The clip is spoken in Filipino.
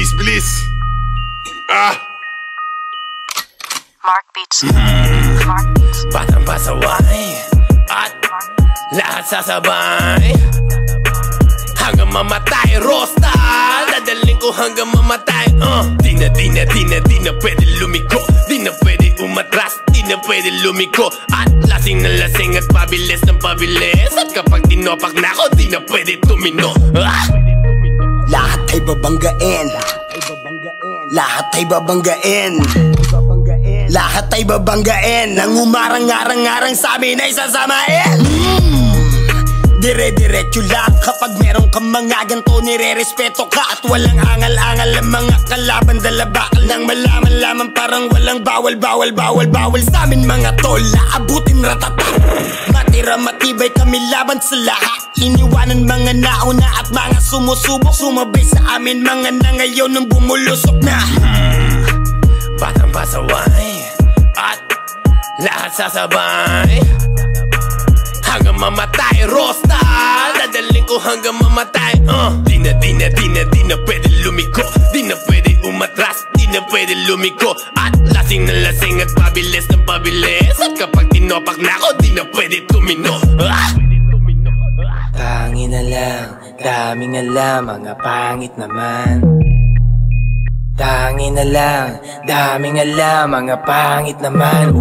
bilis, bilis. Mark Beats. Mark Beats. Batang pasaway at lahat sasabay hanggang mamatay. Rosta, dadaling ko hanggang mamatay. Di na pwede lumiko, di na pwede umatras, di na pwede lumiko. At lasing na lasing at pabilis ng pabilis. At kapag tinopak na ako, di na pwede tumino. Lahat ay babanggain, lahat ay babanggain, lahat ay babanggain. Nang umarang-arang-arang sa amin ay sasamain. Dire-diretso lang kapag meron kang mga ganto, nire-respeto ka. At walang angal-angal ang mga kalaban. Dalabakal nang malaman lamang parang walang bawal sa amin mga tol. Naabutin ratata, matira matibay kami laban sa lahat. Iniwanan mga nauna at mga sumusubok, sumabay sa amin mga na ngayon nang bumulusok na. Batang pasaway at lahat sasabay hanggang mamatay. Rosta, dadaling ko hanggang mamatay. Di na pwede lumiko, di na pwede umatras, di na pwede lumiko. At lasing na lasing at pabilis ng pabilis. At kapag tinopak na ako, di na pwede tumino. Pangin na lang, daming alam, mga pangit naman. Tangin na lang, daming alam, mga pangit naman.